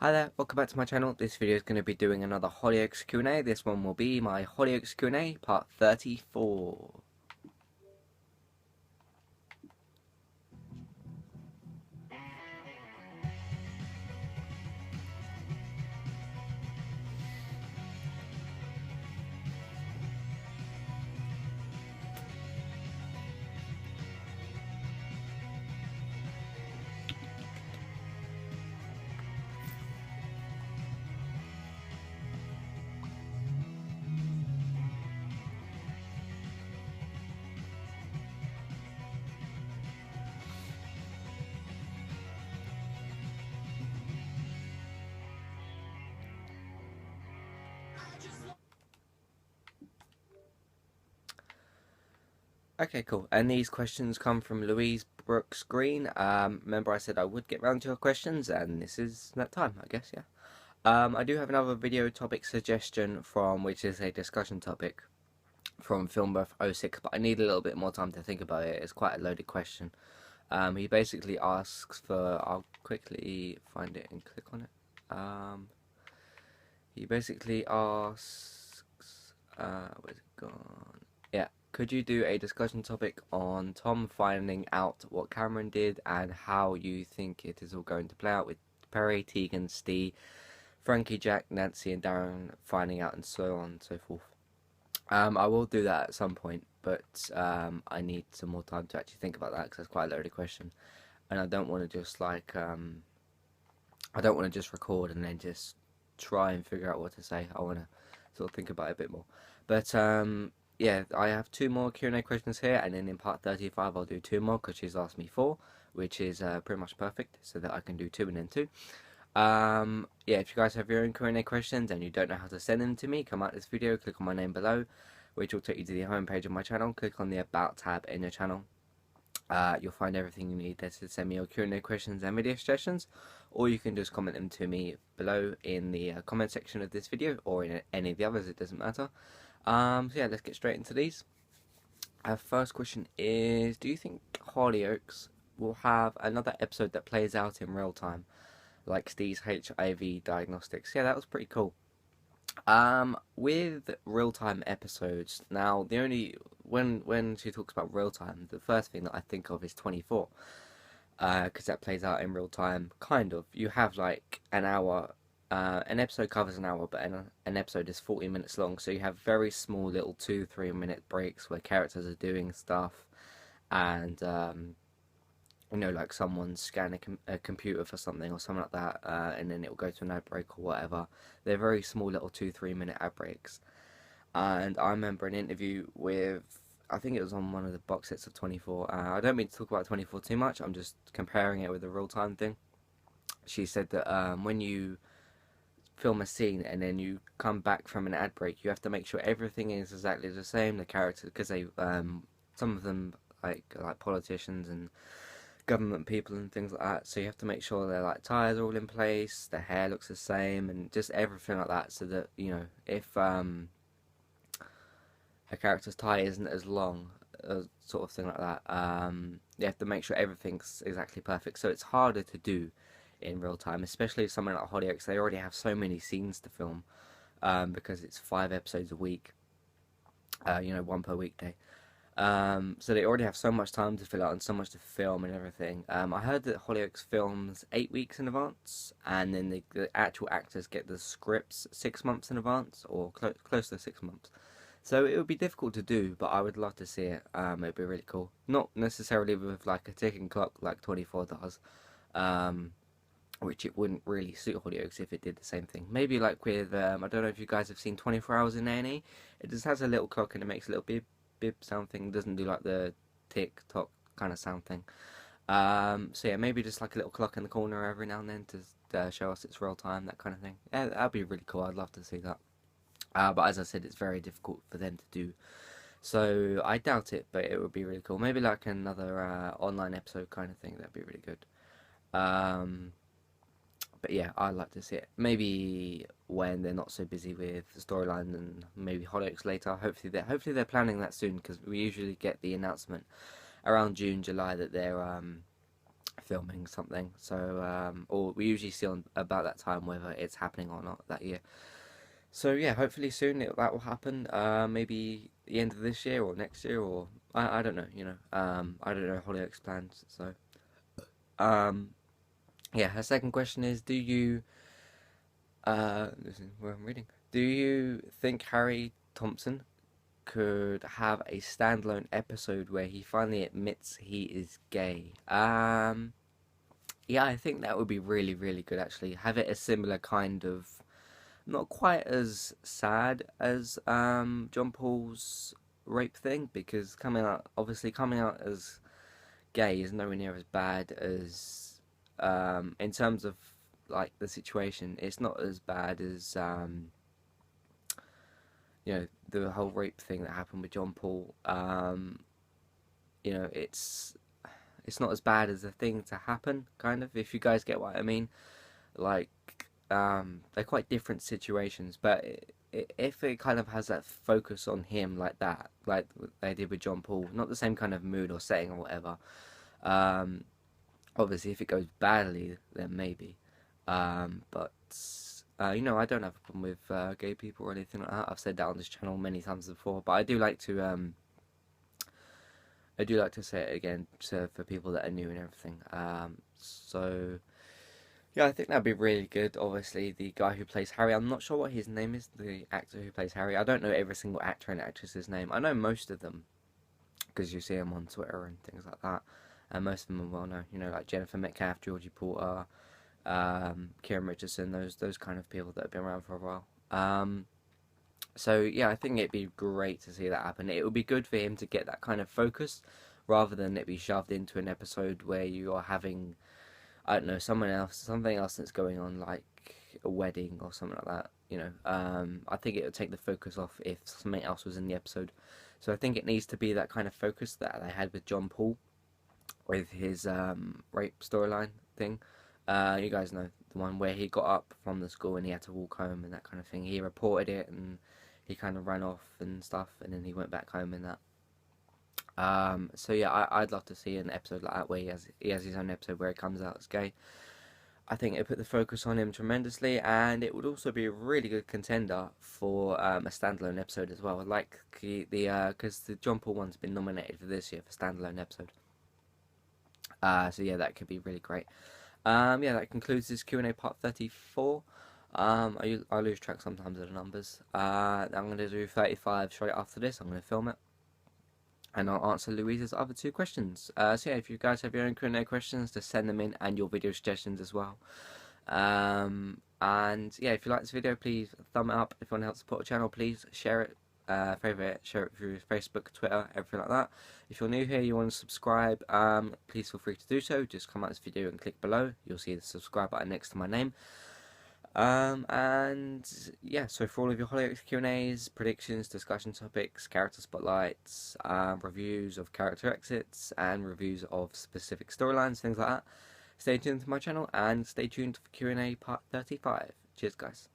Hi there, welcome back to my channel. This video is going to be doing another Hollyoaks Q and A. This one will be my Hollyoaks Q and A part 34. Okay, cool. And these questions come from Louise Brooks Green. Remember I said I would get round to your questions, and this is that time, I guess, yeah. I do have another video topic suggestion from, which is a discussion topic from Filmbirth 06, but I need a little bit more time to think about it. It's quite a loaded question. He basically asks for, I'll quickly find it and click on it. He basically asks, where's it gone? Yeah, could you do a discussion topic on Tom finding out what Cameron did and how you think it is all going to play out with Perry, Tegan, Steve, Frankie, Jack, Nancy, and Darren finding out, and so on and so forth. I will do that at some point, but I need some more time to actually think about that because that's quite a loaded question, and I don't want to just I don't want to just record and then just try and figure out what to say. I want to sort of think about it a bit more. But yeah, I have two more Q&A questions here, and then in part 35 I'll do two more because she's asked me four, which is pretty much perfect, so that I can do two and then two. Yeah, if you guys have your own Q&A questions and you don't know how to send them to me, come out this video, click on my name below, which will take you to the home page of my channel. Click on the About tab in your channel. You'll find everything you need there to send me your Q&A questions and video suggestions, or you can just comment them to me below in the comment section of this video, or in any of the others, it doesn't matter. So yeah, let's get straight into these. Our first question is, do you think Hollyoaks will have another episode that plays out in real time, like Steve's HIV diagnostics? Yeah, that was pretty cool. With real-time episodes, now the only when she talks about real time, the first thing that I think of is 24, because that plays out in real time. Kind of, you have like an hour. An episode covers an hour, but an episode is 40 minutes long, so you have very small little 2-3 minute breaks where characters are doing stuff, and you know, like someone's scanning a computer for something or something like that, and then it'll go to an ad break or whatever. They're very small little 2-3 minute ad breaks. And I remember an interview with, I think it was on one of the box sets of 24. I don't mean to talk about 24 too much, I'm just comparing it with the real time thing. She said that when you film a scene and then you come back from an ad break, you have to make sure everything is exactly the same. The characters, because they, some of them like politicians and government people and things like that, so you have to make sure their like ties are all in place, their hair looks the same, and just everything like that, so that, you know, if a character's tie isn't as long, sort of thing like that, you have to make sure everything's exactly perfect. So it's harder to do in real time, especially something like Hollyoaks. They already have so many scenes to film, because it's 5 episodes a week, you know, one per weekday. So they already have so much time to fill out and so much to film and everything. I heard that Hollyoaks films 8 weeks in advance, and then the actual actors get the scripts 6 months in advance, or close to 6 months. So it would be difficult to do, but I would love to see it. It'd be really cool. Not necessarily with like a ticking clock like 24 does, um, which it wouldn't really suit Hollyoaks if it did the same thing. Maybe like with, I don't know if you guys have seen 24 Hours in A&E. It just has a little clock and it makes a little bip sound thing. It doesn't do like the tick tock kind of sound thing. So yeah, maybe just like a little clock in the corner every now and then to show us it's real time, that kind of thing. Yeah, that'd be really cool. I'd love to see that. But as I said, it's very difficult for them to do. So I doubt it, but it would be really cool. Maybe like another online episode kind of thing. That'd be really good. Um, but yeah, I'd like to see it. Maybe when they're not so busy with the storyline, and maybe Hollyoaks later. Hopefully they're planning that soon, because we usually get the announcement around June, July that they're filming something. So, or we usually see on about that time whether it's happening or not that year. So yeah, hopefully soon that will happen. Maybe the end of this year or next year, or I don't know. I don't know Hollyoaks plans. So um, yeah. Her second question is, do you this is where I'm reading. Do you think Harry Thompson could have a standalone episode where he finally admits he is gay? Yeah, I think that would be really, really good actually. Have it a similar kind of, not quite as sad as John Paul's rape thing, because coming out as gay is nowhere near as bad as in terms of like the situation. It's not as bad as the whole rape thing that happened with John Paul. You know, it's not as bad as a thing to happen, kind of, if you guys get what I mean. Like, they're quite different situations, but if it kind of has that focus on him like that, like they did with John Paul, not the same kind of mood or setting or whatever. Um, Obviously, if it goes badly, then maybe. But I don't have a problem with gay people or anything like that. I've said that on this channel many times before, but I do like to say it again for people that are new and everything. So yeah, I think that'd be really good. Obviously, the guy who plays Harry, I'm not sure what his name is, the actor who plays Harry. I don't know every single actor and actress's name. I know most of them because you see them on Twitter and things like that. And most of them are well known, like Jennifer Metcalf, Georgie Porter, Kieran Richardson, those kind of people that have been around for a while. So yeah, I think it'd be great to see that happen. It would be good for him to get that kind of focus, rather than it be shoved into an episode where you are having, I don't know, something else that's going on, like a wedding or something like that. I think it would take the focus off if something else was in the episode. So I think it needs to be that kind of focus that they had with John Paul, with his rape storyline thing. You guys know the one where he got up from the school and he had to walk home and that kind of thing. He reported it and he kind of ran off and stuff, and then he went back home and that. So yeah, I'd love to see an episode like that where he has his own episode where he comes out as gay. I think it put the focus on him tremendously, and it would also be a really good contender for a standalone episode as well. Like because the John Paul one's been nominated for this year for standalone episode. So yeah, that could be really great. Yeah, that concludes this Q and A part 34. I lose track sometimes of the numbers. I'm going to do 35 straight after this. I'm going to film it, and I'll answer Louise's other two questions. So yeah, if you guys have your own Q and A questions, just send them in, and your video suggestions as well. And yeah, if you like this video, please thumb it up. If you want to help support the channel, please share it, favorite it, share it through Facebook, Twitter, everything like that. If you're new here, you want to subscribe, please feel free to do so. Just come out this video and click below. You'll see the subscribe button next to my name. And yeah, so for all of your Hollyoaks Q and A's, predictions, discussion topics, character spotlights, reviews of character exits, and reviews of specific storylines, things like that, stay tuned to my channel and stay tuned for Q and A part 35. Cheers, guys.